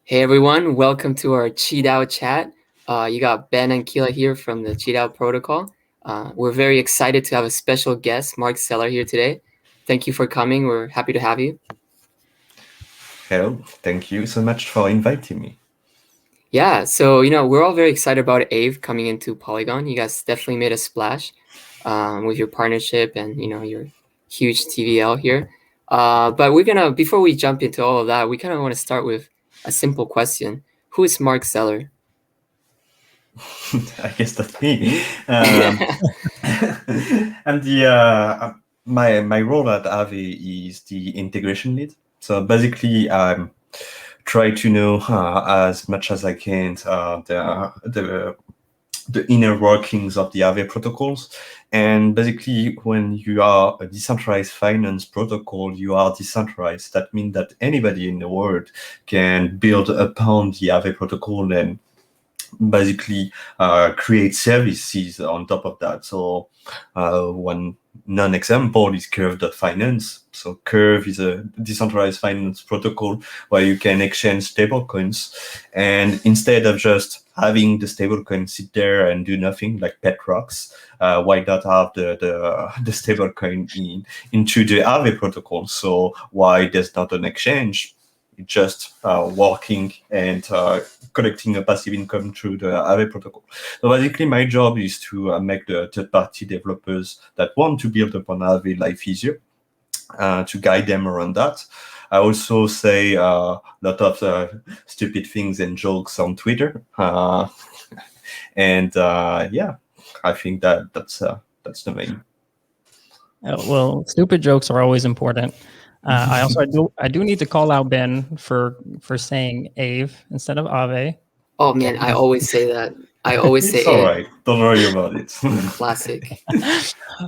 Hey everyone, welcome to our QiDao chat. You got Ben and Kila here from the QiDao protocol. We're very excited to have a special guest, Marc Zeller, here today. Thank you for coming. We're happy to have you. Hello, thank you so much for inviting me. Yeah, so we're all very excited about Aave coming into Polygon. You guys definitely made a splash with your partnership and your huge TVL here. But before we jump into all of that, we kind of want to start with a simple question: Who is Marc Zeller? I guess that's me. And my role at Aave is the integration lead. So basically, I'm try to know as much as I can the inner workings of the Aave protocols. And basically, when you are a decentralized finance protocol, you are decentralized. That means that anybody in the world can build upon the Aave protocol and basically create services on top of that. So one non-example is Curve.finance. So Curve is a decentralized finance protocol where you can exchange stablecoins. And instead of just having the stablecoin sit there and do nothing like pet rocks, why not have the stablecoin into the Aave protocol? So why there's not an exchange? Just working and collecting a passive income through the Aave protocol. So basically, my job is to make the third-party developers that want to build upon Aave life easier, to guide them around that. I also say a lot of stupid things and jokes on Twitter, and I think that's the main. Well, stupid jokes are always important. I do need to call out Ben for saying Aave instead of Aave. Oh man, I always say that. I always say It's all right. Don't worry about it. Classic.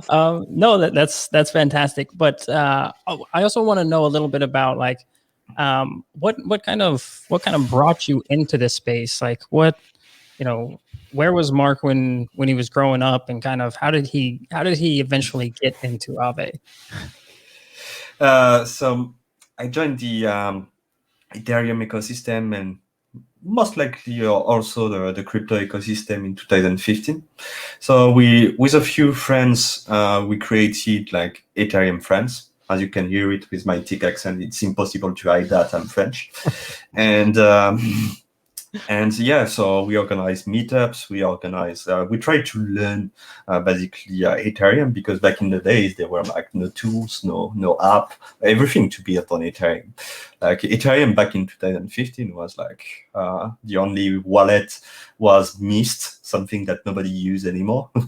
No, that's fantastic. But I also want to know a little bit about like what kind of brought you into this space? Like where was Marc when he was growing up, and kind of how did he eventually get into Aave? So I joined the Ethereum ecosystem and most likely also the crypto ecosystem in 2015. So with a few friends, we created like Ethereum Friends. As you can hear it with my thick accent, it's impossible to hide that I'm French. And yeah, so we organize meetups. We try to learn basically Ethereum, because back in the days there were like no tools, no app, everything to be upon Ethereum. Like Ethereum back in 2015 was like the only wallet was Mist, something that nobody used anymore, and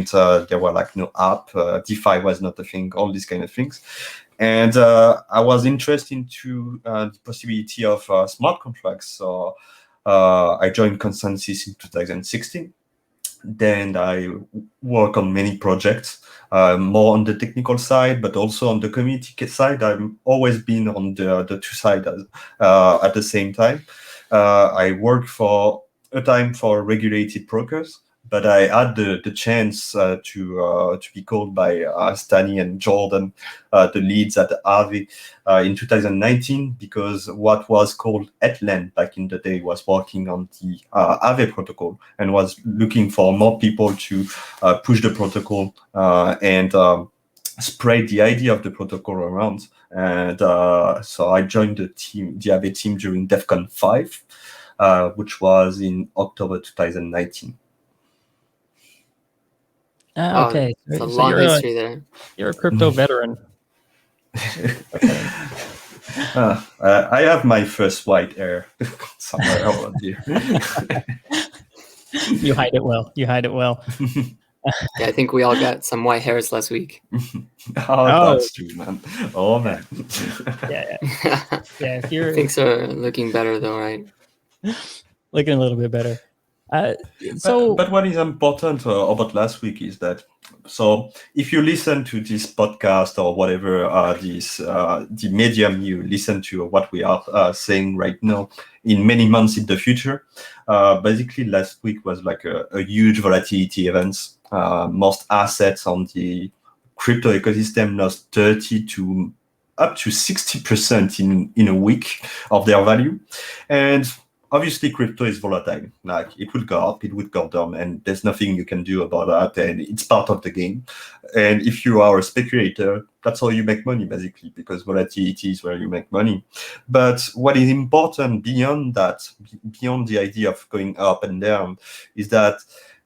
there were like no app. DeFi was not a thing. All these kind of things. And I was interested into the possibility of smart contracts. So I joined Consensus in 2016. Then I work on many projects, more on the technical side, but also on the community side. I've always been on the two sides at the same time. I worked for a time for regulated brokers, but I had the chance to be called by Stani and Jordan, the leads at Aave, in 2019, because what was called Etland back in the day was working on the Aave protocol and was looking for more people to push the protocol and spread the idea of the protocol around. And so I joined the Aave team during DEFCON 5, which was in October 2019. Okay, it's a long history there. You're a crypto veteran. I have my first white hair somewhere around here. You hide it well. Yeah, I think we all got some white hairs last week. That's true, man. Oh man. Yeah. Things are looking better though, right? Looking a little bit better. But what is important about last week is that, so if you listen to this podcast or whatever the medium you listen to, what we are saying right now, in many months in the future, basically last week was like a huge volatility events. Most assets on the crypto ecosystem lost 30 to up to 60% in a week of their value. And obviously, crypto is volatile. Like, it will go up, it will go down, and there's nothing you can do about that. And it's part of the game. And if you are a speculator, that's how you make money, basically, because volatility is where you make money. But what is important beyond that, beyond the idea of going up and down, is that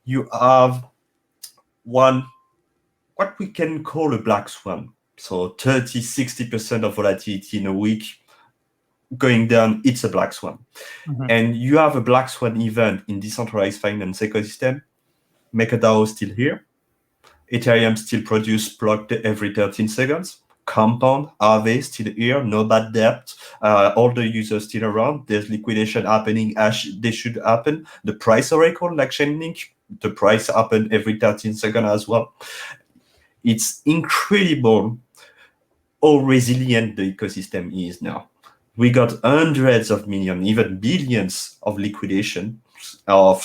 you have what we can call a black swan. So 30-60% of volatility in a week going down, it's a black swan. And you have a black swan event in decentralized finance ecosystem. MakerDAO still here. Ethereum still produce block every 13 seconds. Compound, Aave still here, no bad debt. All the users still around. There's liquidation happening as they should happen. The price oracle, like Chainlink, the price happen every 13 seconds as well. It's incredible how resilient the ecosystem is now. We got hundreds of millions, even billions of liquidation, of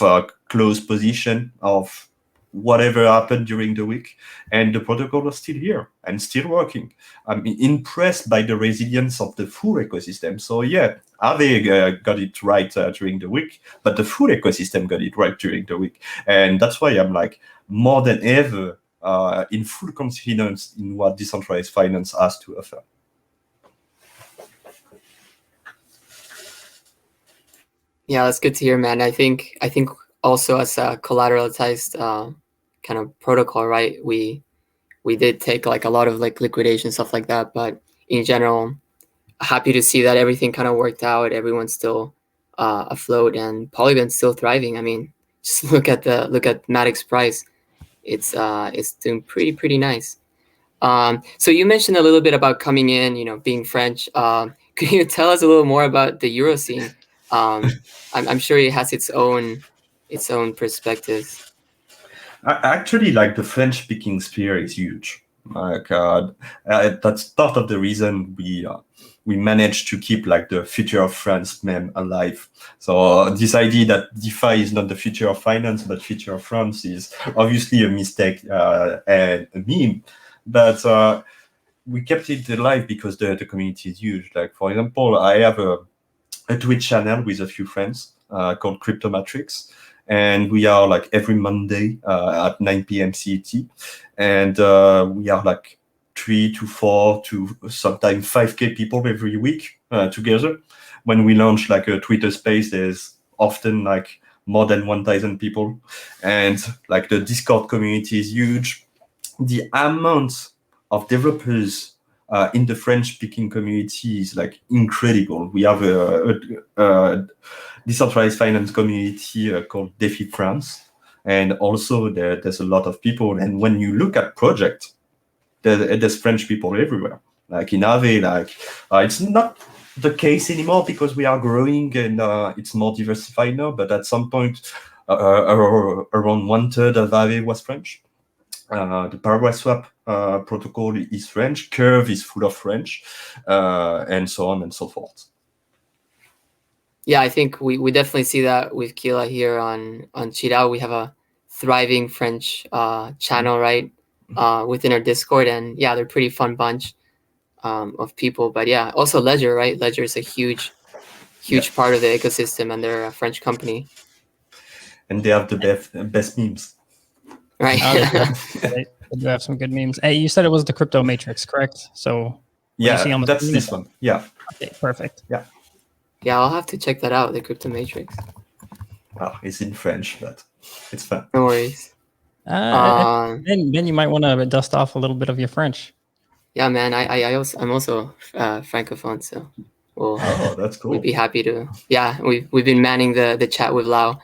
closed position, of whatever happened during the week, and the protocol is still here and still working. I'm impressed by the resilience of the full ecosystem. So yeah, Aave got it right during the week, but the full ecosystem got it right during the week. And that's why I'm like, more than ever, in full confidence in what decentralized finance has to offer. Yeah, that's good to hear, man. I think also as a collateralized kind of protocol, right? We did take like a lot of like liquidation, stuff like that, but in general, happy to see that everything kind of worked out. Everyone's still afloat, and Polygon's still thriving. I mean, just look at Matic's price. It's doing pretty nice. So you mentioned a little bit about coming in, being French. Could you tell us a little more about the Euro scene? I'm sure it has its own perspectives. Actually, like, the French-speaking sphere is huge. Like, that's part of the reason we managed to keep like the future of France meme alive. So this idea that DeFi is not the future of finance but future of France is obviously a mistake and a meme. But we kept it alive because the community is huge. Like, for example, I have a Twitch channel with a few friends called Crypto Matrix. And we are like every Monday at 9 p.m. CET. And we are like 3 to 4 to sometimes 5K people every week together. When we launch like a Twitter space, there's often like more than 1,000 people. And like the Discord community is huge. The amount of developers in the French-speaking community is like incredible. We have a decentralized finance community called DeFi France, and also there's a lot of people. And when you look at projects, there's French people everywhere. Like in Aave, like it's not the case anymore because we are growing and it's more diversified now. But at some point, around 1/3 of Aave was French. The Paraguay swap protocol is French. Curve is full of French, and so on and so forth. Yeah, I think we definitely see that with Kila here on QiDao. We have a thriving French channel, right, within our Discord, and yeah, they're a pretty fun bunch of people. But yeah, also Ledger, right? Ledger is a huge part of the ecosystem, and they're a French company. And they have the best memes. Right. They do have some good memes. Hey, you said it was the Crypto Matrix, correct? So yeah, that's this one. Yeah. Okay, perfect. Yeah. Yeah, I'll have to check that out, the Crypto Matrix. Well, it's in French, but it's fun. No worries. Then you might want to dust off a little bit of your French. Yeah, man. I'm also francophone, so that's cool. We'd be happy to. Yeah, we've been manning the chat with Lau,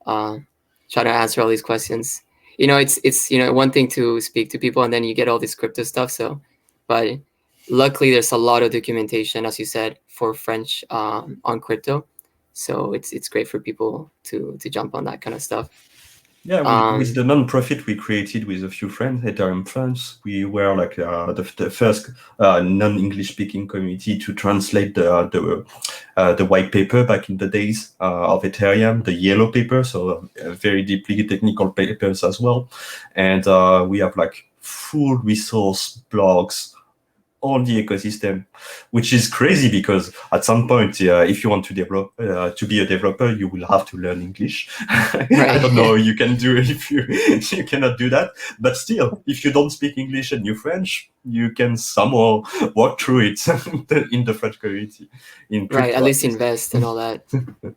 trying to answer all these questions. It's one thing to speak to people and then you get all this crypto stuff. So, but luckily there's a lot of documentation, as you said, for French on crypto. So it's great for people to jump on that kind of stuff. Yeah, with the non-profit we created with a few friends, Ethereum France, we were like the first non-English speaking community to translate the white paper back in the days of Ethereum, the yellow paper, so very deeply technical papers as well. And we have like full resource blogs all the ecosystem, which is crazy because at some point, if you want to develop to be a developer, you will have to learn English. I don't know you can do if you cannot do that, but still, if you don't speak English and you French, you can somehow walk through it in the French community. Right, at least invest and all that.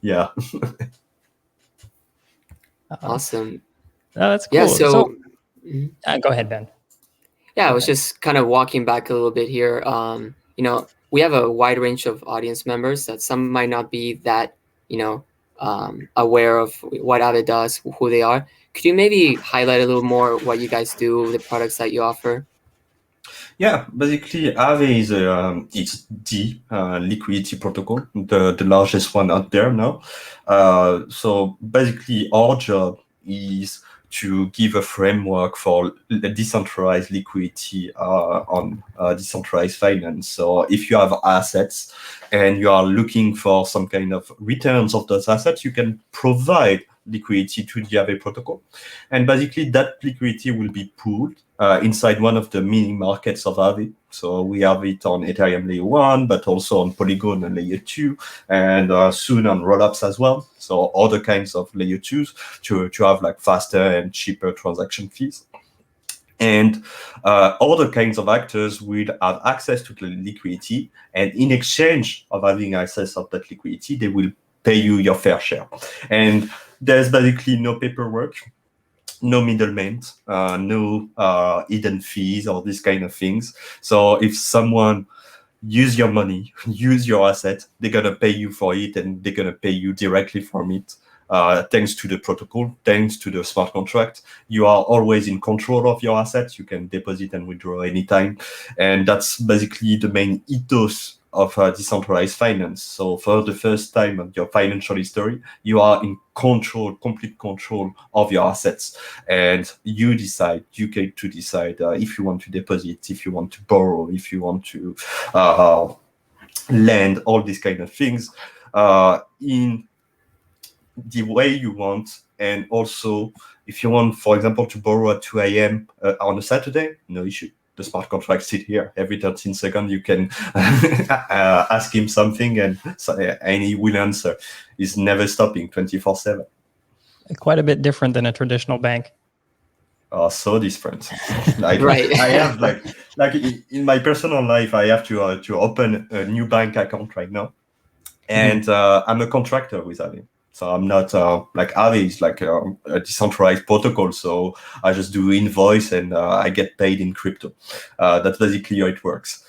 Yeah. Awesome. That's cool. Yeah, so go ahead, Ben. Yeah, I was just kind of walking back a little bit here. We have a wide range of audience members that some might not be that, aware of what Aave does, who they are. Could you maybe highlight a little more what you guys do, the products that you offer? Yeah, basically Aave is it's the liquidity protocol, the largest one out there now. So basically our job is to give a framework for decentralized liquidity on decentralized finance. So if you have assets and you are looking for some kind of returns of those assets, you can provide liquidity to the Aave protocol. And basically that liquidity will be pooled inside one of the mini markets of Aave. So we have it on Ethereum layer 1, but also on Polygon and layer 2, and soon on rollups as well. So other kinds of layer 2s to have like faster and cheaper transaction fees. And other kinds of actors will have access to the liquidity, and in exchange of having access of that liquidity, they will pay you your fair share. And there's basically no paperwork, no middlemen, no hidden fees or these kind of things. So if someone use your money, use your asset, they're gonna pay you for it, and they're gonna pay you directly from it. Thanks to the protocol, thanks to the smart contract, you are always in control of your assets. You can deposit and withdraw anytime, and that's basically the main ethos of decentralized finance. So for the first time of your financial history, you are in control, complete control of your assets, and you get to decide if you want to deposit, if you want to borrow, if you want to lend, all these kind of things in the way you want. And also, if you want, for example, to borrow at 2 a.m. On a Saturday, no issue. The smart contract sit here. Every 13 seconds, you can ask him something, and he will answer. He's never stopping, 24/7. Quite a bit different than a traditional bank. So different. Like, Right. I have like in my personal life, I have to open a new bank account right now, and I'm a contractor with Aave. So I'm not like Aave is like a decentralized protocol. So I just do invoice, and I get paid in crypto. That's basically how it works.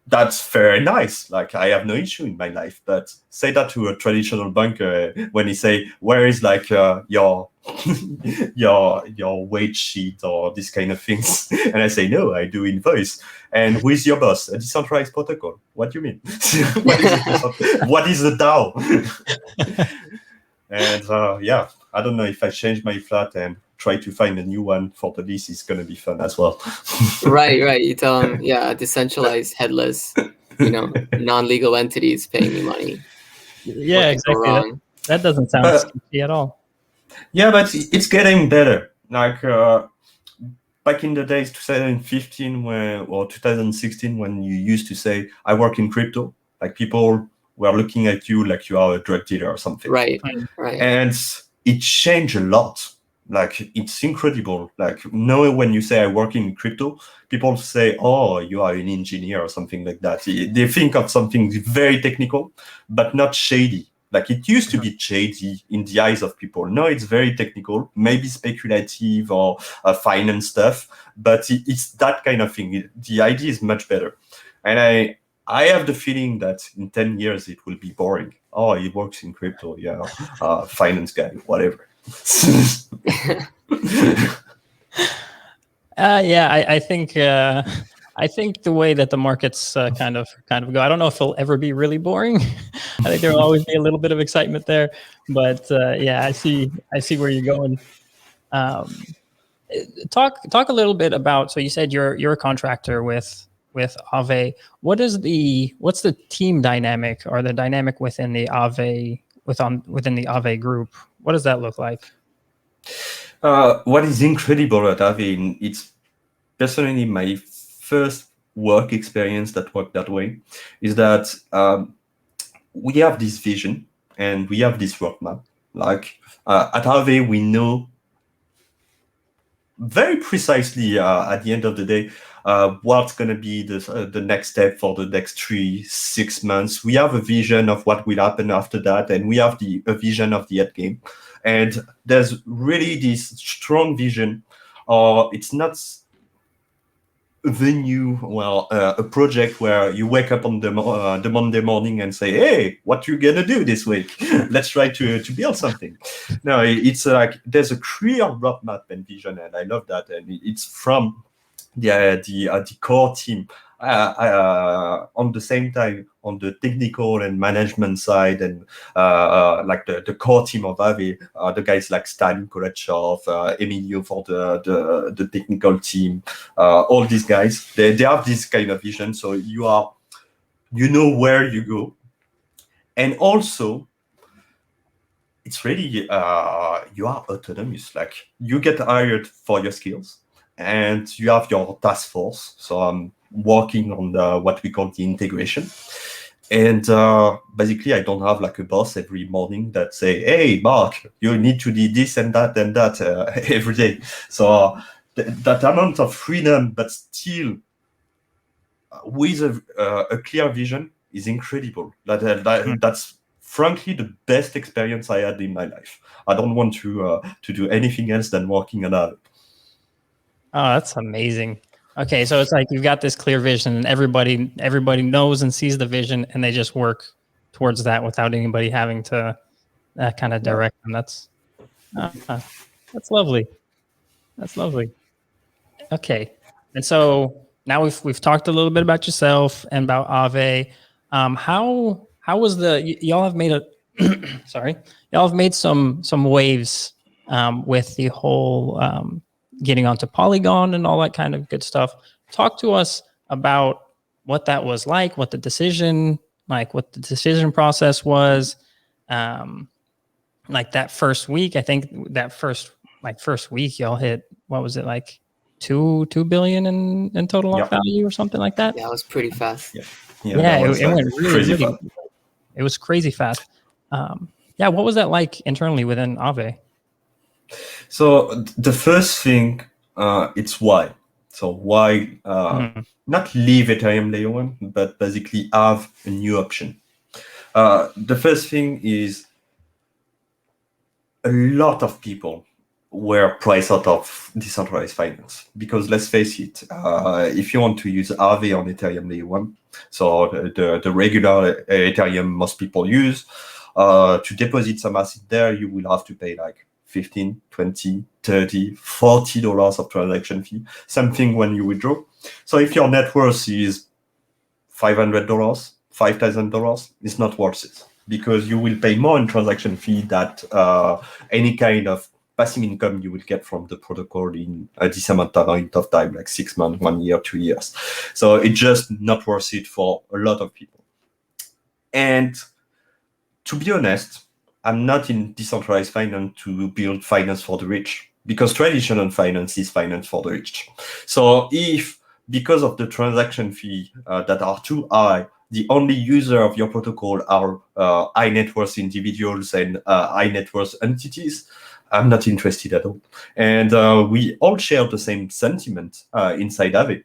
That's very nice. Like, I have no issue in my life. But say that to a traditional banker when he say, "Where is like your your wage sheet or this kind of things?" And I say, "No, I do invoice." And who is your boss? A decentralized protocol. What do you mean? What is the DAO? And yeah, I don't know if I change my flat and try to find a new one for the lease, is going to be fun as well. Right. You tell them, decentralized, headless, non-legal entities paying me money. Yeah, exactly. That doesn't sound sketchy at all. Yeah, but it's getting better. Like back in the days, 2015 or 2016, when you used to say, "I work in crypto," like people were looking at you like you are a drug dealer or something. Right. And it changed a lot. Like, it's incredible. Like, now when you say I work in crypto, people say, "Oh, you are an engineer," or something like that. They think of something very technical, but not shady. Like, it used to be shady in the eyes of people. Now it's very technical, maybe speculative or finance stuff, but it's that kind of thing. The idea is much better. And I have the feeling that in 10 years, it will be boring. Oh, he works in crypto. Yeah, finance guy, whatever. Yeah, I think the way that the markets kind of go, I don't know if it'll ever be really boring. I think there will always be a little bit of excitement there, but yeah, I see where you're going. Talk a little bit about. So you said you're a contractor with Aave. What's the team dynamic or the dynamic within the Aave within the Aave group? What does that look like? What is incredible at Aave, it's personally my first work experience that worked that way, is that we have this vision and we have this roadmap. Like at Aave, we know very precisely at the end of the day what's going to be the next step for the next 3-6 months. We have a vision of what will happen after that, and we have a vision of the end game. And there's really this strong vision, or it's not a venue, a project where you wake up on the Monday morning and say, hey, what you gonna do this week? Let's try to build something. No, it's like there's a clear roadmap and vision, and I love that. And it's from the core team. On the same time, on the technical and management side, and like the core team of Aave, the guys like Stan Kolachov, Emilio for the technical team, all these guys, they have this kind of vision. So you know where you go, and also it's really you are autonomous. Like you get hired for your skills, and you have your task force. So I'm working on what we call the integration. And basically, I don't have like a boss every morning that say, hey, Marc, you need to do this and that every day. So that amount of freedom, but still with a clear vision is incredible. That's frankly the best experience I had in my life. I don't want to do anything else than working on Aave. Oh, that's amazing. Okay, so it's like you've got this clear vision, and everybody knows and sees the vision, and they just work towards that without anybody having to kind of direct them. That's lovely. That's lovely. Okay, and so now we've talked a little bit about yourself and about Aave. How was y'all have made a sorry, y'all have made some waves with the whole getting onto Polygon and all that kind of good stuff. Talk to us about what that was like, what the decision process was. Like that first week, I think that first week y'all hit, what was it, like 2 billion in total value or something like that? Yeah, it was pretty fast. Yeah, it went really fast. It was crazy fast. Yeah, what was that like internally within Aave? So the first thing, it's why. So why not leave Ethereum layer 1, but basically have a new option. The first thing is a lot of people were priced out of decentralized finance, because let's face it, if you want to use Aave on Ethereum layer 1, so the regular Ethereum most people use, to deposit some asset there, you will have to pay like $15, $20, $30, $40 of transaction fee, something when you withdraw. So if your net worth is $500, $5,000, it's not worth it, because you will pay more in transaction fee than any kind of passive income you will get from the protocol in a decent amount of time, like 6 months, 1 year, 2 years. So it's just not worth it for a lot of people. And to be honest, I'm not in decentralized finance to build finance for the rich, because traditional finance is finance for the rich. So if, because of the transaction fee that are too high, the only user of your protocol are high net worth individuals and high net worth entities, I'm not interested at all. And we all share the same sentiment inside Aave,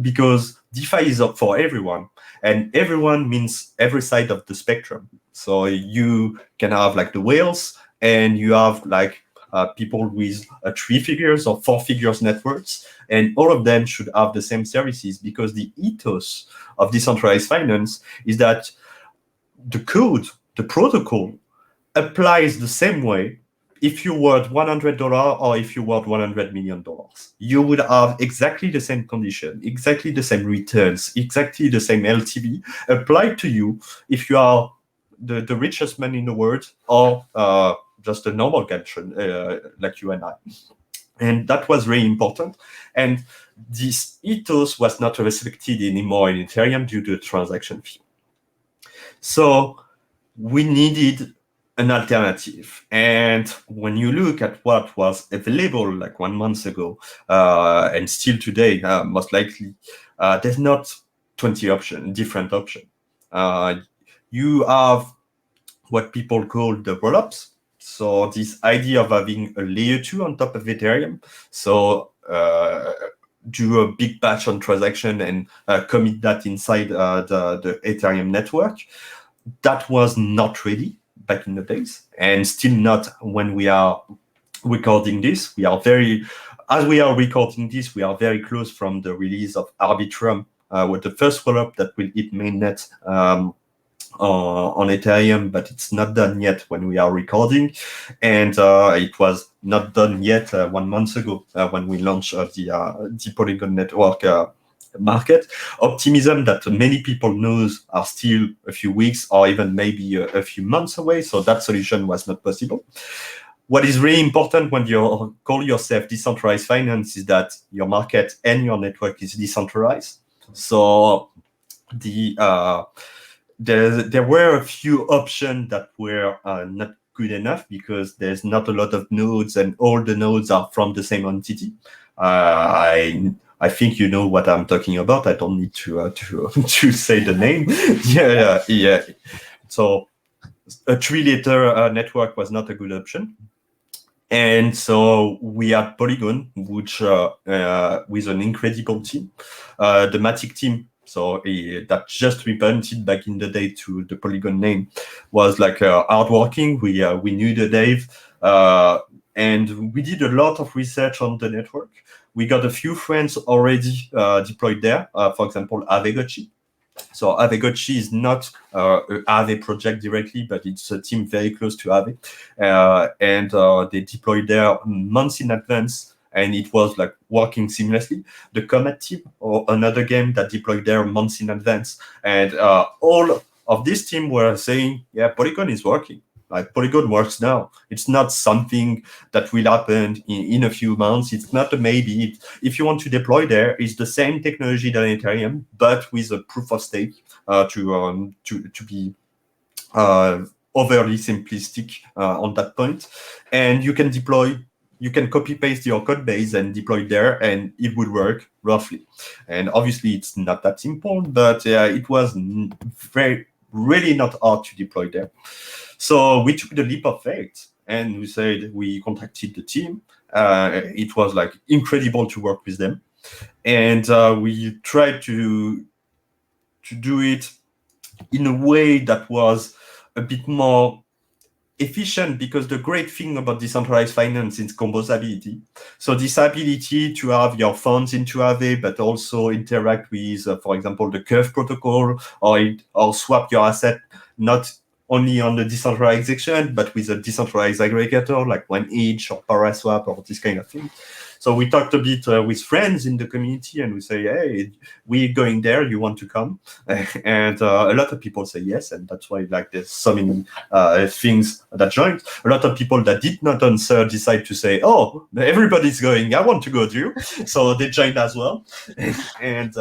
because DeFi is up for everyone, and everyone means every side of the spectrum. So you can have like the whales, and you have like people with 3 figures or 4 figures net worths, and all of them should have the same services, because the ethos of decentralized finance is that the code, the protocol, applies the same way if you were $100 or if you were $100 million. You would have exactly the same condition, exactly the same returns, exactly the same LTV applied to you if you are the richest man in the world, or just a normal guy like you and I. And that was really important. And this ethos was not respected anymore in Ethereum due to the transaction fee. So we needed an alternative. And when you look at what was available like 1 month ago, and still today, most likely, there's not 20 different options. You have what people call the rollups. So this idea of having a layer 2 on top of Ethereum. So do a big batch on transaction and commit that inside the Ethereum network. That was not ready back in the days, and still not when we are recording this. As we are recording this, we are very close from the release of Arbitrum, with the first rollup that will hit mainnet on Ethereum, but it's not done yet when we are recording. And it was not done yet 1 month ago when we launched the Polygon network market. Optimism that many people knows are still a few weeks or even maybe a few months away. So that solution was not possible. What is really important when you call yourself decentralized finance is that your market and your network is decentralized. So there were a few options that were not good enough because there's not a lot of nodes and all the nodes are from the same entity. I think you know what I'm talking about. I don't need to say the name. Yeah. So a 3-layer network was not a good option. And so we had Polygon, which with an incredible team, the Matic team. So that just rebranded back in the day to the Polygon name, was like hardworking. We knew the Dave, and we did a lot of research on the network. We got a few friends already deployed there. For example, Aave. So Aave is not an Aave project directly, but it's a team very close to Aave, and they deployed there months in advance. And it was like working seamlessly. The Comet team, or another game that deployed there months in advance, and all of this team were saying, "Yeah, Polygon is working. Like Polygon works now. It's not something that will happen in a few months. It's not a maybe. If you want to deploy there, it's the same technology than Ethereum, but with a proof of stake to be overly simplistic on that point, and you can deploy." You can copy paste your code base and deploy there, and it would work roughly. And obviously, it's not that simple, but it was really not hard to deploy there. So we took the leap of faith, and we contacted the team. It was like incredible to work with them, and we tried to do it in a way that was a bit more efficient, because the great thing about decentralized finance is composability. So this ability to have your funds into Aave, but also interact with, for example, the Curve protocol, or swap your asset not only on the decentralized exchange, but with a decentralized aggregator like OneEdge or Paraswap or this kind of thing. So we talked a bit with friends in the community, and we say, "Hey, we're going there. You want to come?" And a lot of people say yes, and that's why like there's so many things that joined. A lot of people that did not answer decide to say, "Oh, everybody's going. I want to go too." So they joined as well, and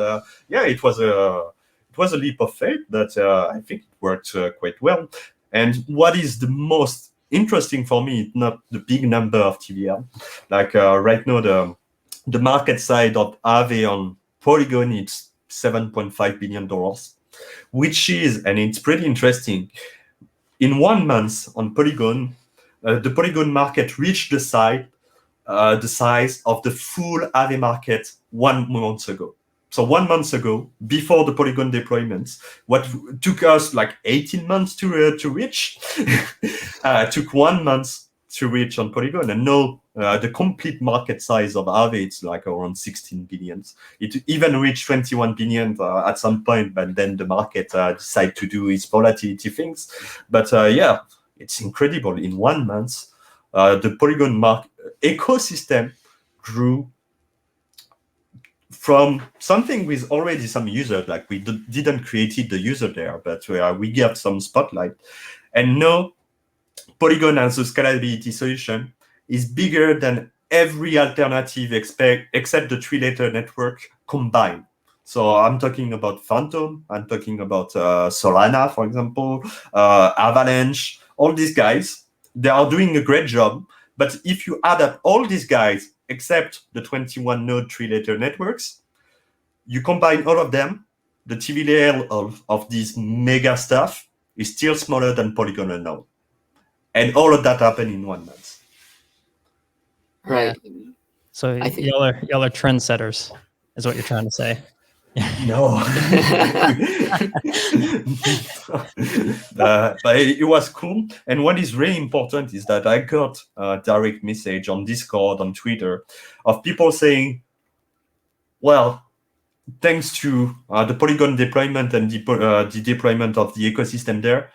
yeah, it was a leap of faith, but I think it worked quite well. And what is the most interesting for me, not the big number of TVL. Like right now, the market side of Aave on Polygon, it's $7.5 billion, which is, and it's pretty interesting, in 1 month on Polygon, the Polygon market reached the size of the full Aave market 1 month ago. So 1 month ago, before the Polygon deployments, what took us like 18 months to reach, took 1 month to reach on Polygon. And now the complete market size of Aave, it's like around 16 billion. It even reached 21 billion at some point, but then the market decided to do its volatility things. But yeah, it's incredible. In 1 month, the Polygon ecosystem grew from something with already some users, like we didn't create the user there, but we got some spotlight. And now Polygon as a scalability solution is bigger than every alternative except the 3-layer network combined. So I'm talking about Phantom, I'm talking about Solana, for example, Avalanche, all these guys, they are doing a great job. But if you add up all these guys, except the 21 node 3-letter networks, you combine all of them, the TVL of this mega stuff is still smaller than Polygon and node. And all of that happened in 1 month. Right. So y'all are trendsetters, is what you're trying to say. No. But it was cool. And what is really important is that I got a direct message on Discord, on Twitter, of people saying, well, thanks to the Polygon deployment and the deployment of the ecosystem there,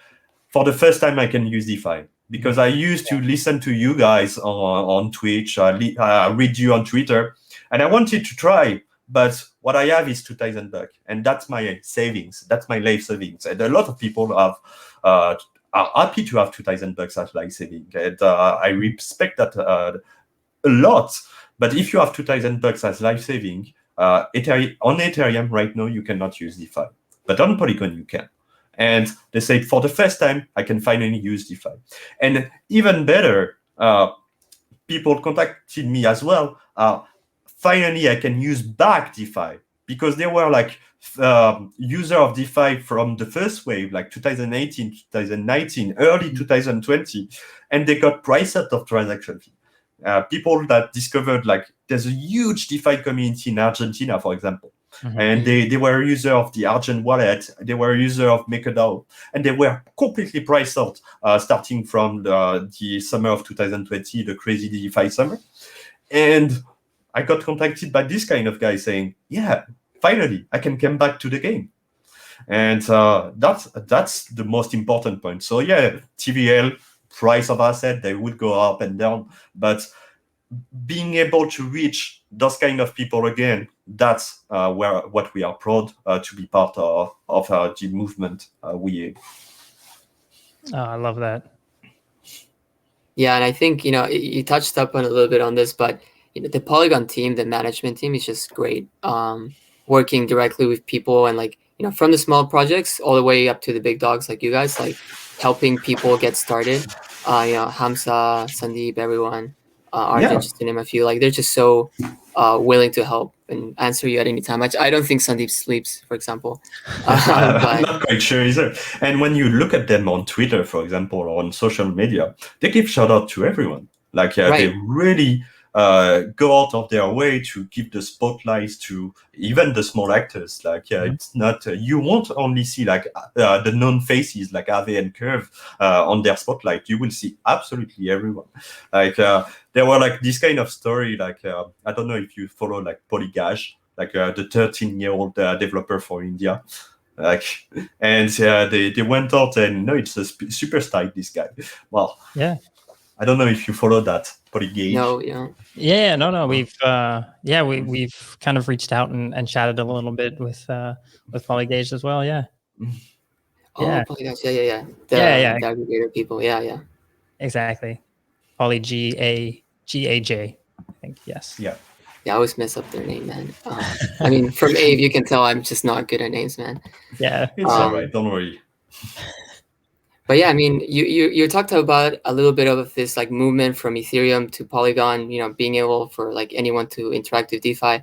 for the first time I can use DeFi. Because I used to listen to you guys on Twitch, read you on Twitter, and I wanted to try, but what I have is $2,000, and that's my savings. That's my life savings. And a lot of people are happy to have $2,000 as life saving, and I respect that a lot. But if you have $2,000 as life saving, on Ethereum right now you cannot use DeFi, but on Polygon you can. And they say, for the first time, I can finally use DeFi. And even better, people contacted me as well. Finally, I can use back DeFi, because they were like user of DeFi from the first wave, like 2018, 2019, early 2020, and they got priced out of transaction fee. People that discovered, like, there's a huge DeFi community in Argentina, for example. Mm-hmm. And they were a user of the Argent wallet, they were a user of MakerDAO, and they were completely priced out starting from the summer of 2020, the crazy DeFi summer. And I got contacted by this kind of guy saying, yeah, finally, I can come back to the game. And that's the most important point. So yeah, TVL, price of asset, they would go up and down, but being able to reach those kind of people again, that's what we are proud to be part of the movement. I love that. Yeah, and I think, you touched up on a little bit on this, but the Polygon team, the management team, is just great. Working directly with people, and from the small projects all the way up to the big dogs like you guys, like helping people get started. Hamza, Sandeep, everyone, Arjun, just to name a few. Like, they're just so willing to help and answer you at any time. I don't think Sandeep sleeps, for example. I'm not quite sure either. And when you look at them on Twitter, for example, or on social media, they give shout out to everyone. Like, they really go out of their way to give the spotlights to even the small actors. Like, it's not, you won't only see like the known faces like Aave and Curve on their spotlight. You will see absolutely everyone. Like, there were like this kind of story, like, I don't know if you follow like Polygon, like the 13-year-old developer for India. Like, and they went out and it's a superstar, this guy. Well, yeah. I don't know if you follow that, Polygon. No, yeah. Yeah, no. We've we've kind of reached out and chatted a little bit with Polygage as well. Yeah. Oh, yeah. Polygage, yeah. The aggregator people, yeah. Exactly. Gaj, I think, yes. Yeah. Yeah, I always mess up their name, man. I mean, from Aave, you can tell I'm just not good at names, man. Yeah. It's all right. Don't worry. But yeah, I mean, you talked about a little bit of this like movement from Ethereum to Polygon, being able for like anyone to interact with DeFi.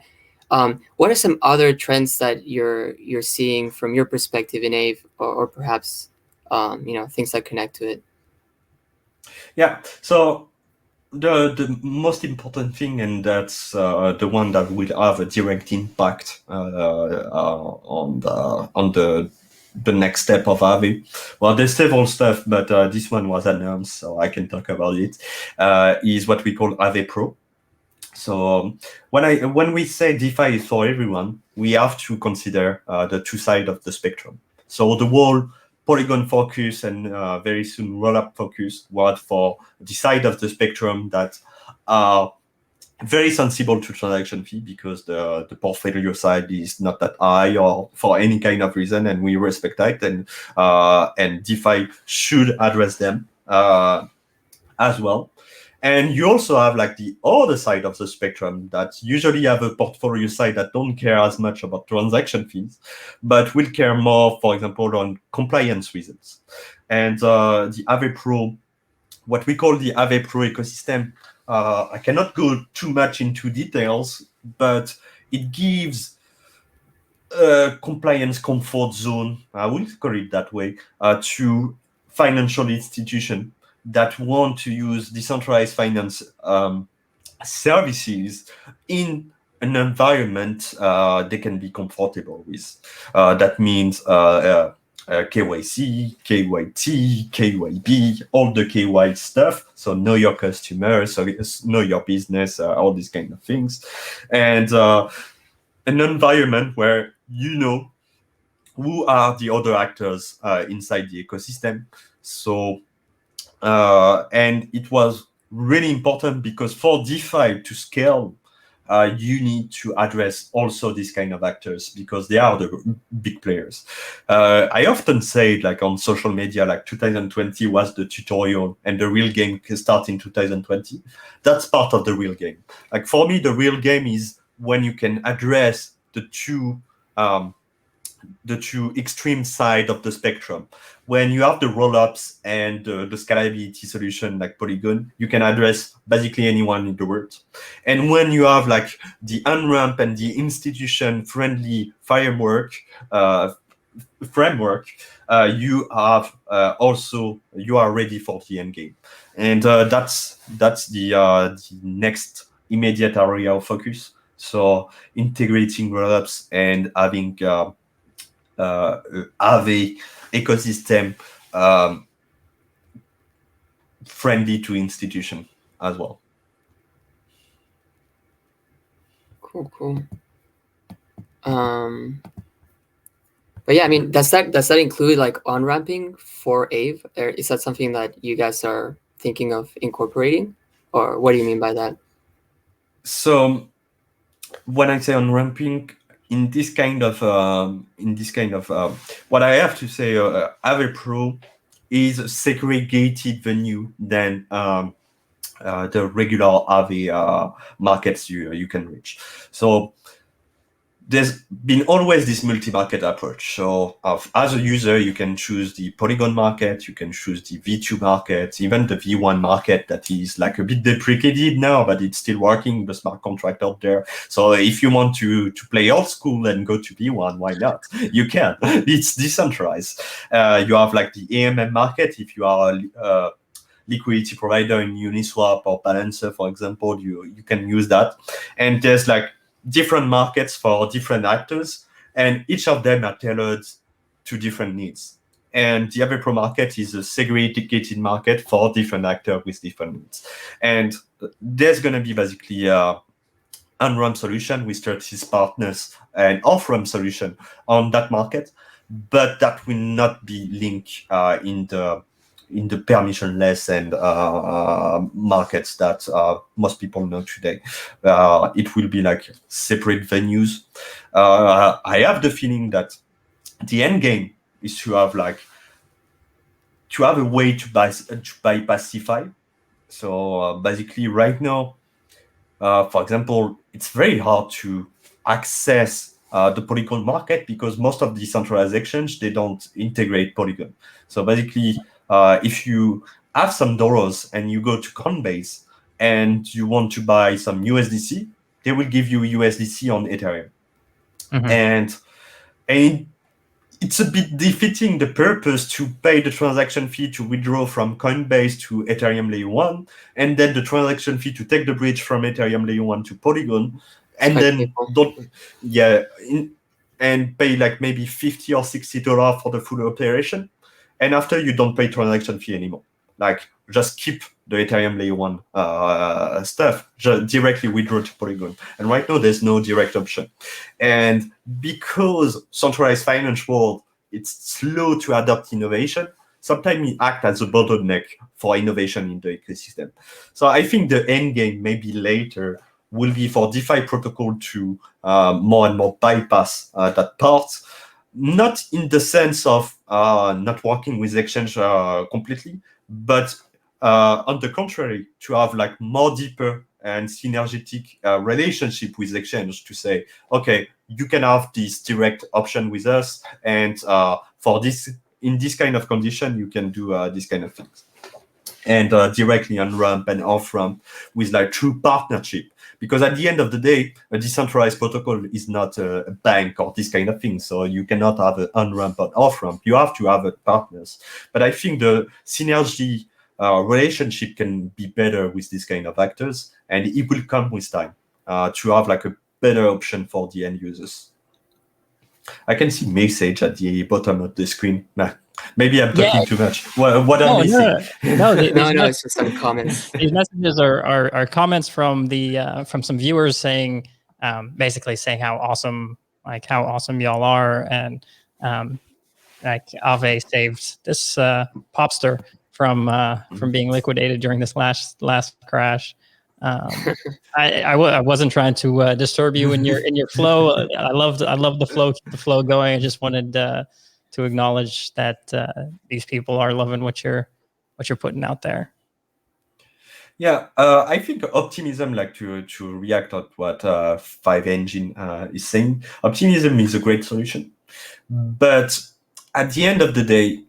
What are some other trends that you're seeing from your perspective in Aave, or perhaps things that connect to it? Yeah. So the most important thing, and that's the one that will have a direct impact on the next step of Aave. Well, there's several stuff, but this one was announced, so I can talk about it. Is what we call Aave Pro. So when we say DeFi is for everyone, we have to consider the two sides of the spectrum. So the whole Polygon focus and very soon rollup focus was for the side of the spectrum that are very sensible to transaction fee, because the portfolio side is not that high or for any kind of reason, and we respect that, and DeFi should address them as well. And you also have like the other side of the spectrum that usually have a portfolio side that don't care as much about transaction fees, but will care more, for example, on compliance reasons. And the Aave Pro, what we call the Aave Pro ecosystem, I cannot go too much into details, but it gives a compliance comfort zone, I will call it that way, to financial institutions that want to use decentralized finance services in an environment they can be comfortable with. That means KYC, KYT, KYB, all the KY stuff. So know your customers, so know your business, all these kind of things. And an environment where you know who are the other actors inside the ecosystem. So, and it was really important because for DeFi to scale, you need to address also these kind of actors because they are the big players. I often say, like on social media, like 2020 was the tutorial and the real game can start in 2020. That's part of the real game. Like for me, the real game is when you can address the two extreme side of the spectrum. When you have the rollups and the scalability solution like Polygon, you can address basically anyone in the world. And when you have like the on-ramp and the institution-friendly framework, you have you are ready for the end game. And that's the next immediate area of focus. So integrating rollups and having Aave ecosystem friendly to institution as well. Cool. But yeah, I mean, does that include like on ramping for Aave? Or is that something that you guys are thinking of incorporating, or what do you mean by that? So when I say on ramping, in this kind of what I have to say, Aave Pro is a segregated venue than the regular Aave markets you can reach. So there's been always this multi-market approach. So as a user, you can choose the Polygon market, you can choose the V2 market, even the V1 market that is like a bit deprecated now, but it's still working, the smart contract out there. So if you want to play old school and go to V1, why not? You can. It's decentralized. You have like the AMM market if you are a liquidity provider in Uniswap or Balancer, for example, you can use that. And there's like different markets for different actors, and each of them are tailored to different needs. And the Aave Pro market is a segregated market for different actors with different needs. And there's going to be basically a on-ramp solution with 30 partners and off-ramp solution on that market, but that will not be linked in the permissionless and markets that most people know today. It will be like separate venues. I have the feeling that the end game is to have a way to bypass DeFi. So basically right now, for example, it's very hard to access the Polygon market because most of the decentralized exchanges, they don't integrate Polygon. So basically, if you have some dollars and you go to Coinbase and you want to buy some USDC, they will give you USDC on Ethereum. And it's a bit defeating the purpose to pay the transaction fee to withdraw from Coinbase to Ethereum layer 1, and then the transaction fee to take the bridge from Ethereum layer 1 to Polygon, and then and pay like maybe $50 or $60 for the full operation. And after, you don't pay transaction fee anymore. Like, just keep the Ethereum layer 1 stuff, just directly withdraw to Polygon. And right now, there's no direct option. And because centralized finance world, it's slow to adopt innovation, sometimes it acts as a bottleneck for innovation in the ecosystem. So I think the end game, maybe later, will be for DeFi protocol to more and more bypass that part. Not in the sense of not working with exchange completely, but on the contrary, to have like more deeper and synergetic relationship with exchange, to say, okay, you can have this direct option with us, and for this, in this kind of condition, you can do this kind of things. And directly on ramp and off ramp with like true partnership. Because at the end of the day, a decentralized protocol is not a bank or this kind of thing. So you cannot have an on-ramp or off-ramp. You have to have partners. But I think the synergy relationship can be better with this kind of actors, and it will come with time to have like a better option for the end users. I can see message at the bottom of the screen. Maybe I'm talking too much. What am I missing? No, it's just some comments. These messages are comments from from some viewers saying, basically saying how awesome y'all are, and like Aave saved this popster from being liquidated during this last crash. I wasn't trying to disturb you in your flow. I love the flow going. I just wanted to acknowledge that these people are loving what you're putting out there. Yeah, I think optimism, like to react on what Five Engine is saying, optimism is a great solution. But at the end of the day,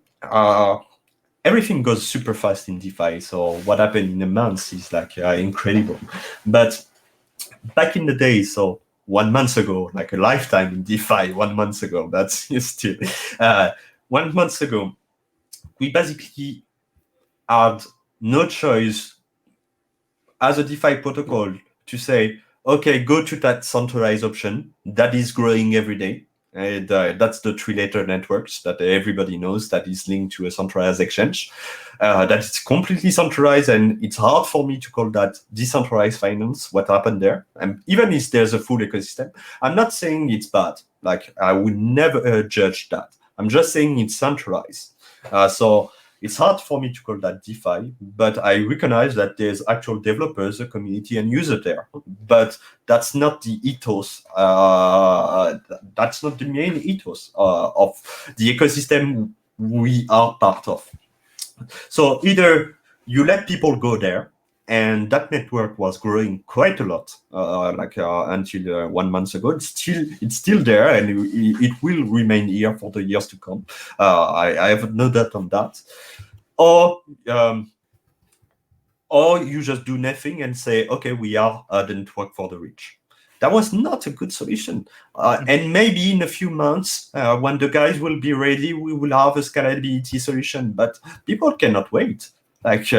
everything goes super fast in DeFi. So what happened in a month is like incredible. But back in the day, so 1 month ago, like a lifetime in DeFi, 1 month ago, that's still 1 month ago, we basically had no choice as a DeFi protocol to say, okay, go to that centralized option that is growing every day. And that's the three-letter networks that everybody knows that is linked to a centralized exchange. That is completely centralized, and it's hard for me to call that decentralized finance, what happened there. And even if there's a full ecosystem, I'm not saying it's bad. Like, I would never judge that. I'm just saying it's centralized. So it's hard for me to call that DeFi, but I recognize that there's actual developers, a community, and user there. But that's not the ethos. That's not the main ethos of the ecosystem we are part of. So either you let people go there, and that network was growing quite a lot, until 1 month ago. It's still there, and it will remain here for the years to come. I have no doubt on that. Or you just do nothing and say, okay, we are the network for the rich. That was not a good solution. And maybe in a few months, when the guys will be ready, we will have a scalability solution. But people cannot wait. Like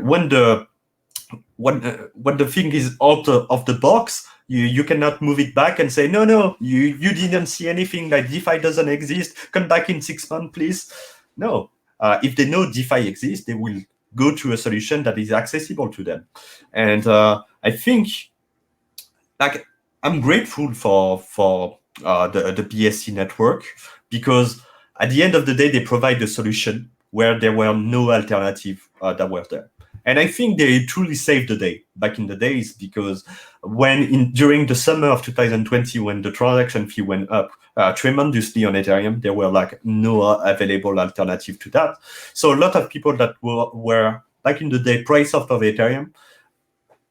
when the thing is out of the box, you cannot move it back and say, no, you didn't see anything, like DeFi doesn't exist, come back in 6 months, please. No, if they know DeFi exists, they will go to a solution that is accessible to them. And I think, like, I'm grateful for the BSC network, because at the end of the day, they provide a solution where there were no alternative that were there. And I think they truly saved the day back in the days, because during the summer of 2020, when the transaction fee went up tremendously on Ethereum, there were like no available alternative to that. So a lot of people that were back in the day price off of Ethereum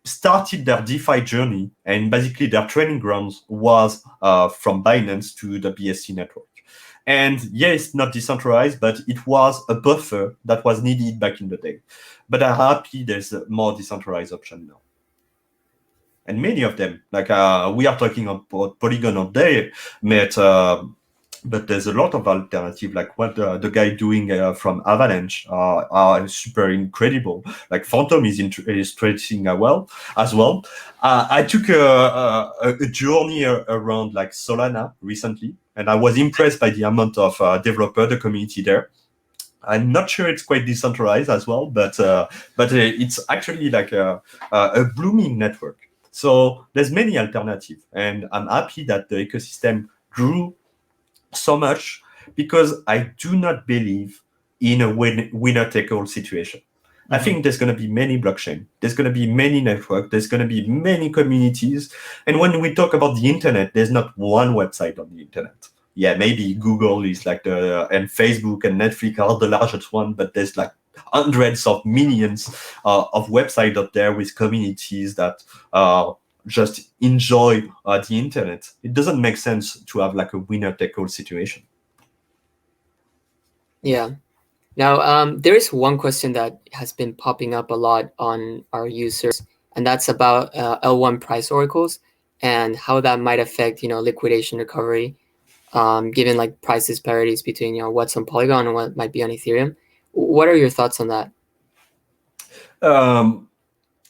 started their DeFi journey, and basically their training grounds was from Binance to the BSC network. And yes, not decentralized, but it was a buffer that was needed back in the day. But I'm happy there's a more decentralized option now. And many of them, like we are talking about Polygon all day, but there's a lot of alternative, like what the guy doing from Avalanche are super incredible. Like Phantom is trading well as well. I took a journey around like Solana recently, and I was impressed by the amount of the community there. I'm not sure it's quite decentralized as well, but it's actually like a blooming network. So there's many alternatives, and I'm happy that the ecosystem grew so much, because I do not believe in a winner-take-all situation. Mm-hmm. I think there's going to be many blockchain. There's going to be many networks. There's going to be many communities. And when we talk about the internet, there's not one website on the internet. Yeah, maybe Google is like and Facebook and Netflix are the largest one, but there's like hundreds of millions of websites out there with communities that just enjoy the internet. It doesn't make sense to have like a winner-take-all situation. Yeah. Now, there is one question that has been popping up a lot on our users, and that's about L1 price oracles and how that might affect, liquidation recovery, given like price disparities between, what's on Polygon and what might be on Ethereum. What are your thoughts on that?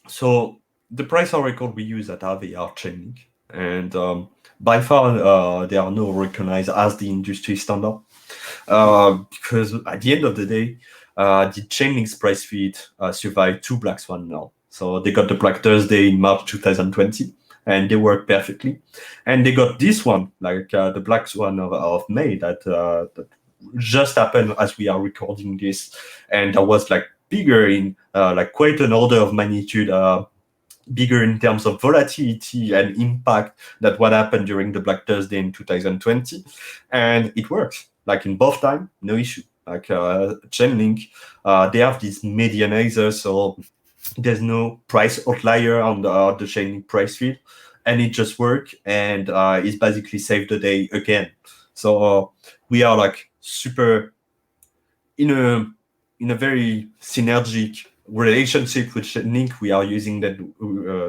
So the price oracle we use at Aave are Chainlink, and by far they are not recognized as the industry standard, because at the end of the day, the Chainlink's price feed survived 2 Black Swan now. So they got the Black Thursday in March 2020, and they work perfectly. And they got this one, like the Black Swan of May, that just happened as we are recording this, and that was like bigger in like quite an order of magnitude bigger in terms of volatility and impact than what happened during the Black Thursday in 2020. And it works. Like in both time, no issue. Like Chainlink, they have this medianizer, so there's no price outlier on the Chainlink price feed, and it just works, and it's basically saved the day again. So we are like super in a very synergic relationship with Chainlink. We are using that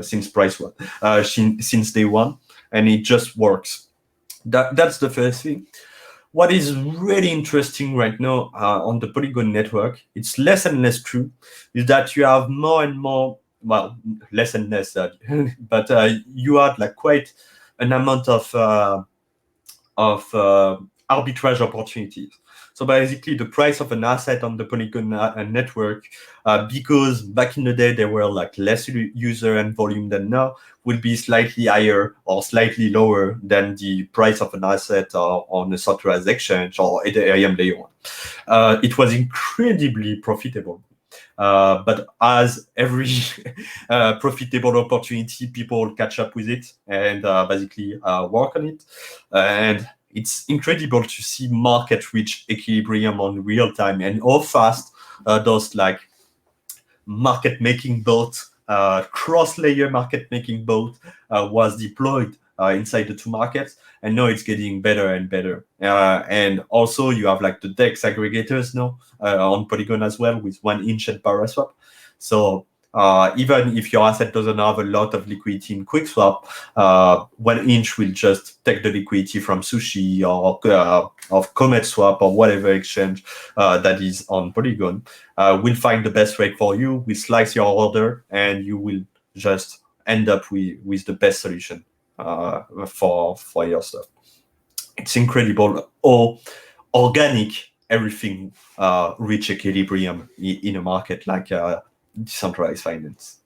since day one, and it just works. That's the first thing. What is really interesting right now on the Polygon network, it's less and less true, is that you have more and more, well, less and less, but you have like quite an amount of arbitrage opportunities. So basically, the price of an asset on the Polygon network, because back in the day there were like less user and volume than now, will be slightly higher or slightly lower than the price of an asset on a centralized exchange or Ethereum layer 1. It was incredibly profitable. But as every profitable opportunity, people catch up with it and basically work on it. And it's incredible to see market reach equilibrium on real time, and how fast those like market making boat, cross-layer market making boat was deployed inside the two markets, and now it's getting better and better. And also you have like the DEX aggregators now on Polygon as well, with 1 inch and Paraswap. So even if your asset doesn't have a lot of liquidity in QuickSwap, 1 inch will just take the liquidity from Sushi or of CometSwap or whatever exchange that is on Polygon. Will find the best rate for you, will slice your order, and you will just end up with the best solution for your stuff. It's incredible how organic everything reach equilibrium in a market like decentralized finance.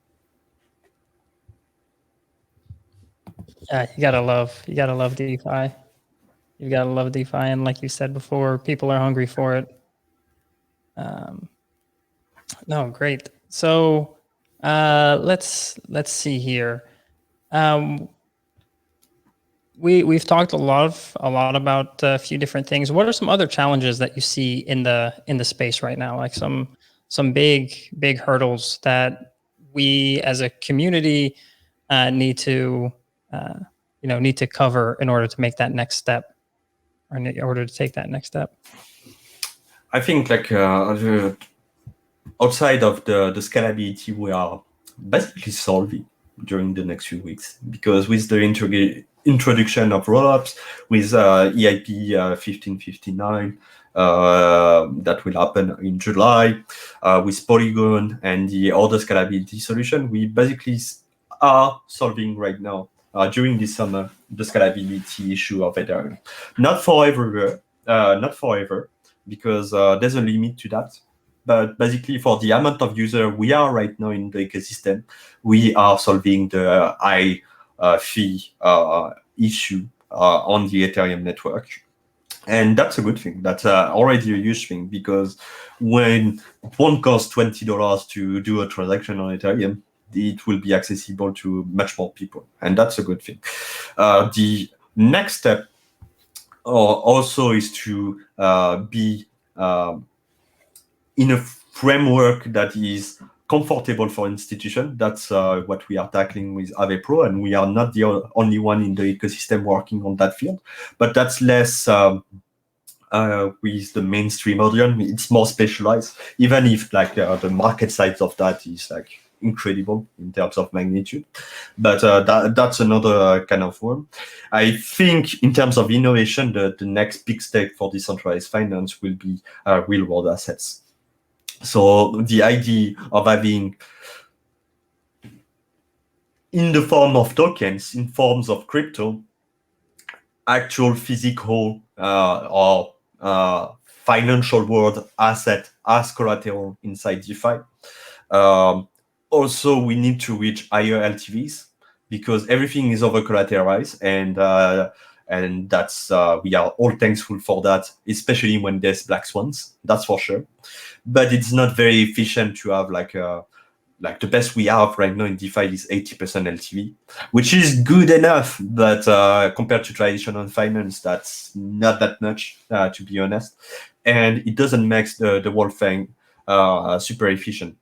Yeah, you gotta love DeFi. You gotta love DeFi, and like you said before, people are hungry for it. No, great. So let's see here. We've talked a lot about a few different things. What are some other challenges that you see in the space right now? Like some big hurdles that we as a community need to cover in order to make that next step, or in order to take that next step. I think like outside of the scalability, we are basically solving during the next few weeks, because with the introduction of rollups, with EIP 1559 that will happen in July, with Polygon and the other scalability solution, we basically are solving right now during this summer the scalability issue of Ethereum. Not forever, because there's a limit to that. But basically, for the amount of user we are right now in the ecosystem, we are solving the high fee issue on the Ethereum network. And that's a good thing. That's already a huge thing, because when it won't cost $20 to do a transaction on Ethereum, it will be accessible to much more people. And that's a good thing. The next step also is to be in a framework that is comfortable for institutions. That's what we are tackling with Aave Pro, and we are not the only one in the ecosystem working on that field. But that's less with the mainstream audience. It's more specialized, even if like the market size of that is like incredible in terms of magnitude. But that's another kind of one. I think in terms of innovation, the next big step for decentralized finance will be real world assets. So the idea of having, in the form of tokens, in forms of crypto, actual physical or financial world asset as collateral inside DeFi. Also, we need to reach higher LTVs because everything is over collateralized, and that's we are all thankful for that, especially when there's black swans. That's for sure. But it's not very efficient to have like the best we have right now in DeFi is 80% LTV, which is good enough, but compared to traditional finance, that's not that much, to be honest. And it doesn't make the whole thing super efficient.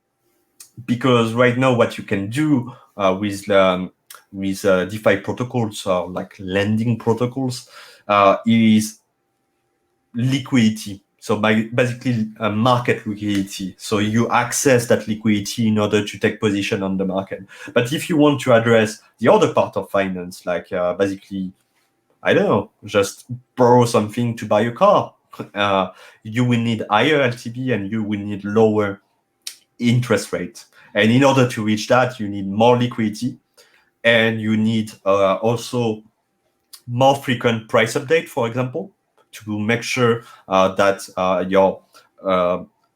Because right now, what you can do with DeFi protocols or like lending protocols is liquidity. So basically market liquidity. So you access that liquidity in order to take position on the market. But if you want to address the other part of finance, like basically, I don't know, just borrow something to buy a car, you will need higher LTV and you will need lower interest rate. And in order to reach that, you need more liquidity and you need also more frequent price update, for example, to make sure that your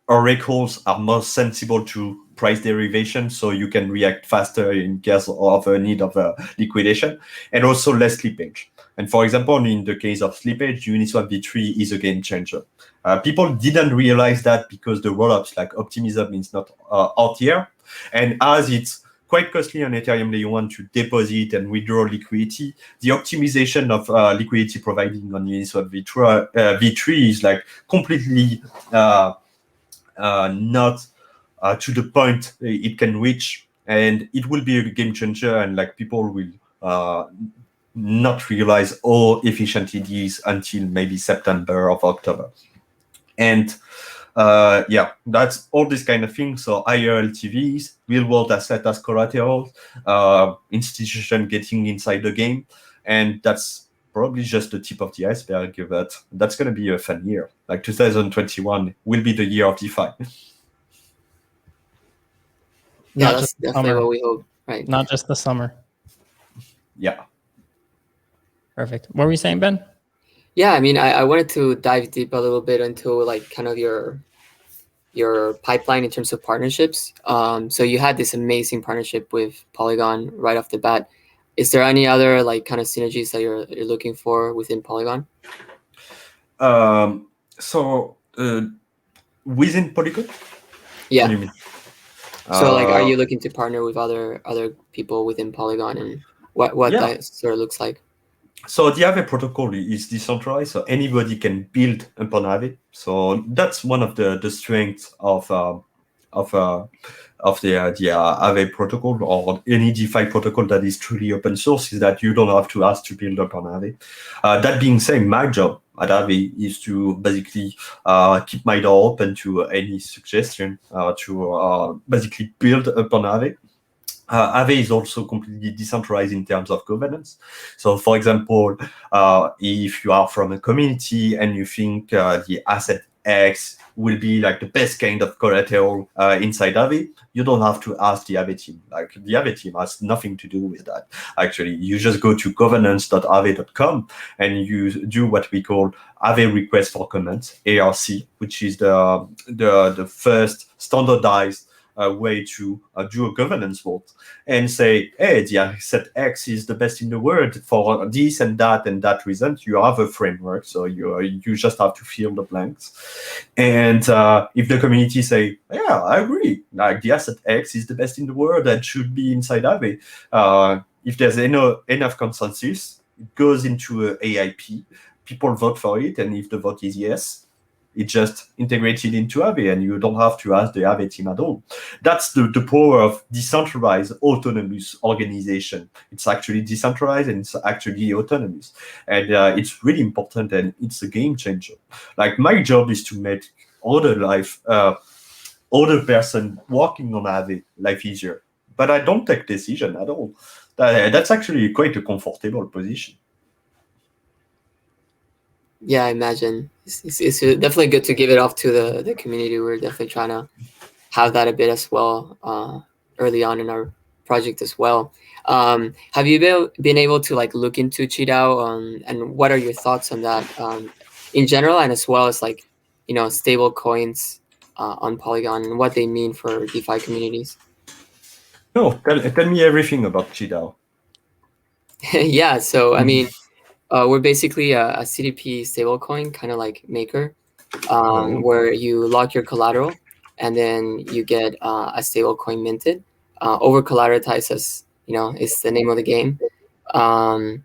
oracles are more sensible to price derivation, so you can react faster in case of a need of liquidation, and also less slippage. And for example, in the case of slippage, Uniswap v3 is a game changer. People didn't realize that because the rollups like Optimism is not out here, and as it's quite costly on Ethereum layer 1 to deposit and withdraw liquidity, the optimization of liquidity providing on Uniswap v3 is like completely not to the point it can reach, and it will be a game changer, and like people will not realize how efficient it is until maybe September or October. And yeah, that's all this kind of thing. So higher LTVs, real world asset as collateral, institution getting inside the game, and that's probably just the tip of the iceberg. But that's going to be a fun year. Like 2021 will be the year of DeFi. Yeah, that's definitely what we hope. Right. Not just the summer. Yeah. Perfect. What were you saying, Ben? Yeah, I mean, I wanted to dive deep a little bit into like kind of your pipeline in terms of partnerships. So you had this amazing partnership with Polygon right off the bat. Is there any other like kind of synergies that you're looking for within Polygon? So within Polygon? Yeah. What do you mean? So like, are you looking to partner with other people within Polygon, and what that sort of looks like? So the Aave protocol is decentralized, so anybody can build upon Aave. So that's one of the strengths of the Aave protocol, or any DeFi protocol that is truly open source, is that you don't have to ask to build upon Aave. That being said, my job at Aave is to basically keep my door open to any suggestion to basically build upon Aave. Aave is also completely decentralized in terms of governance. So, for example, if you are from a community and you think the asset X will be like the best kind of collateral inside Aave, you don't have to ask the Aave team. Like the Aave team has nothing to do with that. Actually, you just go to governance.aave.com and you do what we call Aave request for comments, ARC, which is the first standardized way to do a governance vote and say, hey, the asset X is the best in the world for this and that reason. You have a framework, so you just have to fill the blanks. And if the community say, yeah, I agree, like the asset X is the best in the world and should be inside Aave, if there's enough consensus, it goes into a AIP. People vote for it, and if the vote is yes, It's just integrated into Aave, and you don't have to ask the Aave team at all. That's the power of decentralized autonomous organization. It's actually decentralized and it's actually autonomous. And it's really important, and it's a game changer. Like, my job is to make other person working on Aave life easier. But I don't take decision at all. That's actually quite a comfortable position. Yeah, I imagine it's definitely good to give it off to the community. We're definitely trying to have that a bit as well early on in our project as well. Have you been able to like look into QiDao, and what are your thoughts on that in general, and as well as like, you know, stable coins on Polygon and what they mean for DeFi communities? No, tell me everything about QiDao. Yeah, so I mean, we're basically a CDP stablecoin kind of like maker, where you lock your collateral and then you get a stablecoin minted. Over collateralized, as you know, is the name of the game. And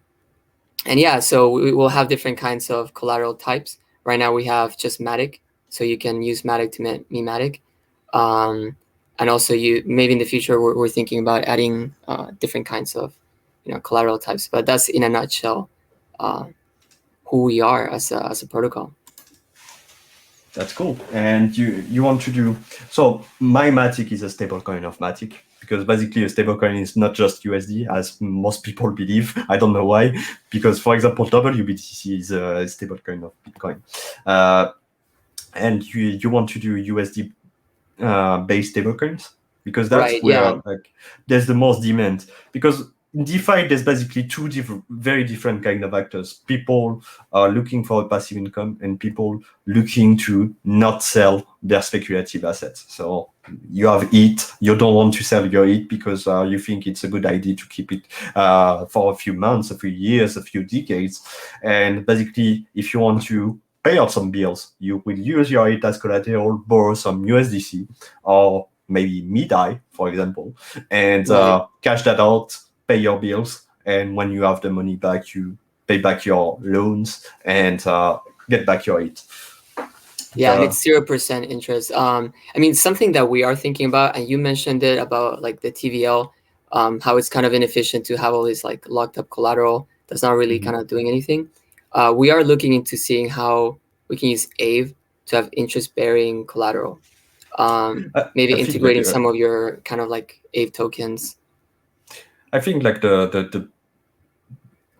yeah, so we will have different kinds of collateral types. Right now we have just Matic, so you can use Matic to me Matic. And also, you maybe in the future we're thinking about adding different kinds of, you know, collateral types. But that's in a nutshell who we are as a protocol. That's cool. And you want to do so. My Matic is a stablecoin of Matic, because basically a stablecoin is not just USD, as most people believe. I don't know why. Because, for example, WBTC is a stablecoin of Bitcoin, and you want to do USD based stablecoins, because that's Right, where yeah. like there's the most demand. Because in DeFi, there's basically two very different kind of actors. People are looking for a passive income, and people looking to not sell their speculative assets. So you have ETH, you don't want to sell your ETH because you think it's a good idea to keep it for a few months, a few years, a few decades. And basically, if you want to pay off some bills, you will use your ETH as collateral, borrow some USDC, or maybe MIDI, for example, and cash that out, pay your bills, and when you have the money back, you pay back your loans and get back your ETH. Yeah, and it's 0% interest. I mean, something that we are thinking about, and you mentioned it about like the TVL, how it's kind of inefficient to have all this like locked up collateral that's not really kind of doing anything. We are looking into seeing how we can use Aave to have interest-bearing collateral. Maybe integrating some of your kind of like Aave tokens. I think like the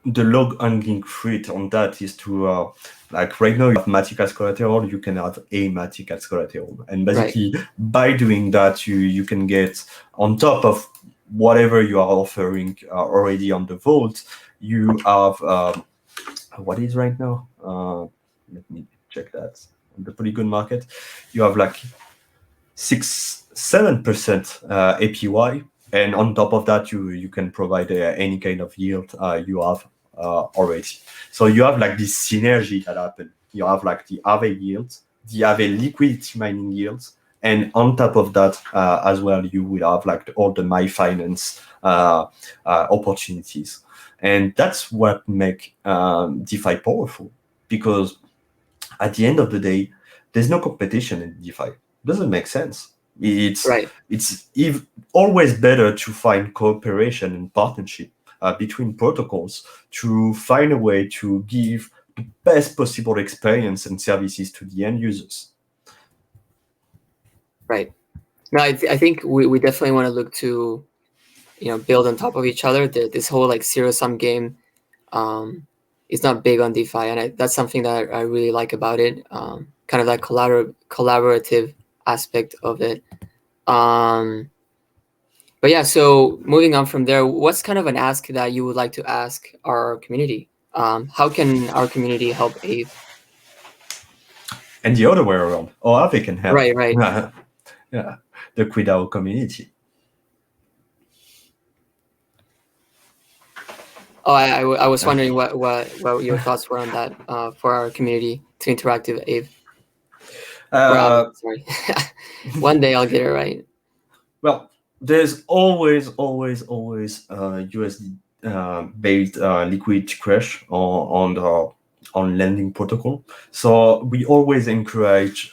log hanging fruit on that is to like right now you have Matic as collateral, you can have a Matic as collateral, and basically by doing that you can get on top of whatever you are offering already on the vault. You have what is right now? Let me check that. On the Polygon market, you have like 6-7% APY, and on top of that, you can provide any kind of yield you have already. So you have like this synergy that happen. You have like the Aave yields, the Aave liquidity mining yields, and on top of that as well, you will have like all the MyFinance opportunities. And that's what make DeFi powerful, because at the end of the day, there's no competition in DeFi. It doesn't make sense. It's always better to find cooperation and partnership between protocols to find a way to give the best possible experience and services to the end users. Right. No, I think we definitely want to look to, you know, build on top of each other. This whole like zero-sum game is not big on DeFi, and that's something that I really like about it. Kind of that collaborative aspect of it. But yeah, so moving on from there, what's kind of an ask that you would like to ask our community? How can our community help Aave? And the other way around, Aave can help. Right. Yeah, the QiDao community. Oh, I was wondering what your thoughts were on that for our community to interact with Aave. Sorry. One day I'll get it right. Well, there's always USD based liquid crash on on lending protocol. So we always encourage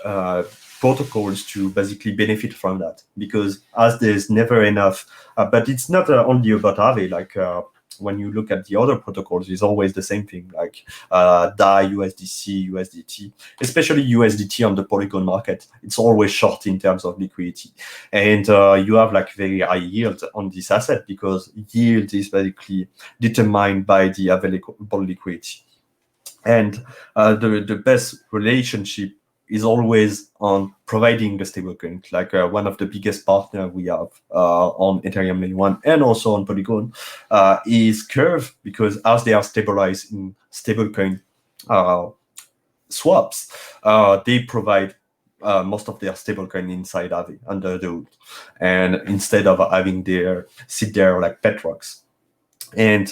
protocols to basically benefit from that, because as there's never enough, but it's not only about Aave, like when you look at the other protocols, it's always the same thing, like DAI, USDC, USDT, especially USDT on the Polygon market. It's always short in terms of liquidity. And you have like very high yield on this asset, because yield is basically determined by the available liquidity. And the best relationship is always on providing the stablecoin. Like one of the biggest partners we have on Ethereum layer 1 and also on Polygon is Curve, because as they are stabilized in stablecoin swaps, they provide most of their stablecoin inside Aave under the hood, and instead of having their sit there like Petrox. And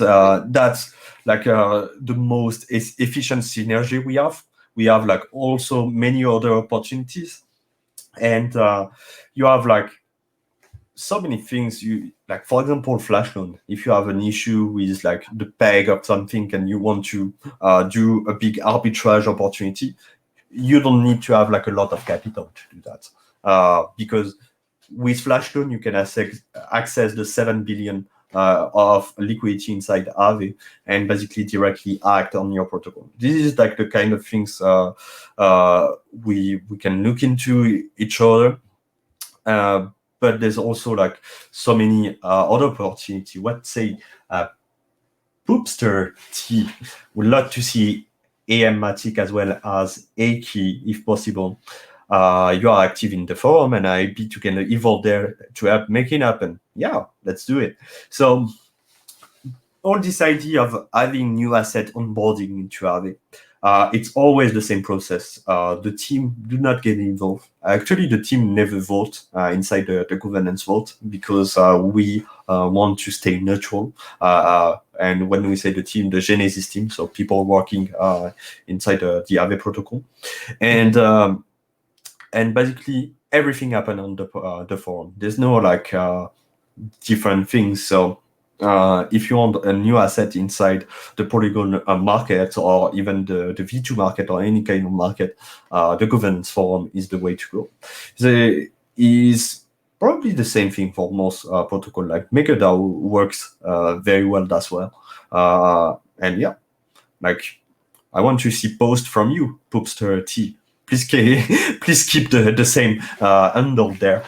that's like the most efficient synergy we have. We have like also many other opportunities, and you have like so many things. You like, for example, flash loan. If you have an issue with like the peg of something and you want to do a big arbitrage opportunity, you don't need to have like a lot of capital to do that, because with flash loan you can access the 7 billion of liquidity inside Aave and basically directly act on your protocol. This is like the kind of things we can look into each other. But there's also like so many other opportunity. What say Poopster T would love to see Matic as well as A-Key if possible. You are active in the forum, and I bet you can evolve there to help make it happen. Yeah, let's do it. So all this idea of having new asset onboarding into Aave, it's always the same process. The team do not get involved. Actually, the team never vote inside the governance vote, because we want to stay neutral. And when we say the team, the Genesis team, so people working inside the Aave protocol. And basically everything happened on the forum. There's no like different things. So if you want a new asset inside the Polygon market, or even the V2 market, or any kind of market, the governance forum is the way to go. There is probably the same thing for most protocol, like MakerDAO works very well as well. And yeah, like I want to see post from you, Poopster T. Please keep the same handle there.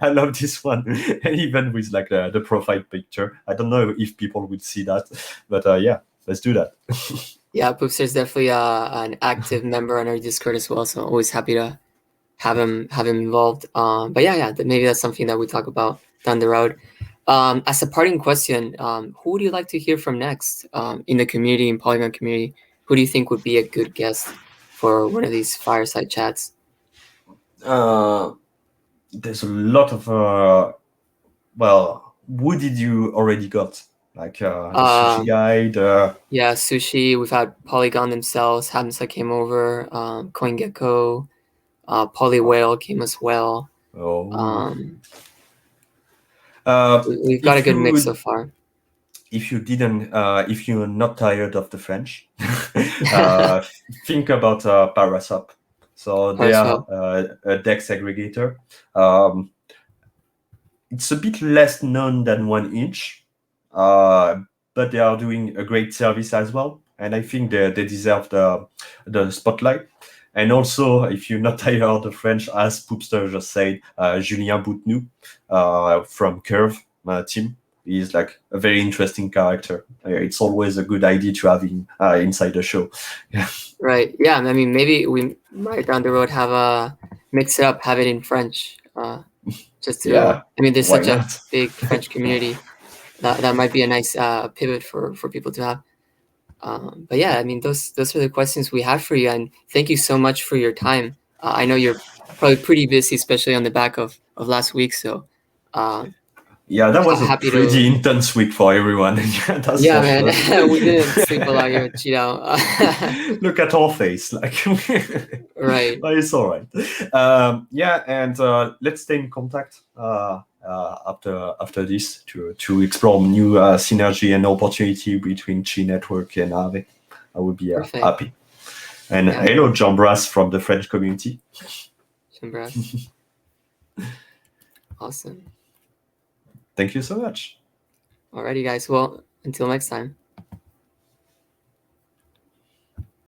I love this one, and even with like the profile picture. I don't know if people will see that, but yeah, let's do that. Yeah, Poopster is definitely an active member on our Discord as well, so always happy to have him involved. But yeah, maybe that's something that we talk about down the road. As a parting question, who would you like to hear from next in the community, in Polygon community? Who do you think would be a good guest for one of these fireside chats? There's a lot of well, who did you already got? Like the Sushi guy, yeah, Sushi. We've had Polygon themselves. Hamza came over. CoinGecko, Polywhale came as well. We've got a good mix so far. If you didn't, if you're not tired of the French, think about Paraswap. So they are a DEX aggregator. It's a bit less known than 1inch, but they are doing a great service as well. And I think they deserve the spotlight. And also, if you're not tired of the French, as Poopster just said, Julien Boutenou from Curve team is like a very interesting character. It's always a good idea to have him inside the show. Yeah. Right. Yeah. I mean, maybe we might down the road have a mix it up, have it in French. Just to, yeah, I mean, there's such a big French community that might be a nice pivot for people to have. But yeah, I mean, those are the questions we have for you, and thank you so much for your time. I know you're probably pretty busy, especially on the back of last week. So yeah, that was a pretty intense week for everyone. Yeah, man, sure. We didn't sleep a lot here at QiDao. Look at our face, like right. But it's all right. Yeah, and let's stay in contact. after this to explore new synergy and opportunity between Chi Network and Aave. I would be happy. And hello, Jean Brass from the French community. Jean Brass. Awesome. Thank you so much. Alrighty, guys. Well, until next time.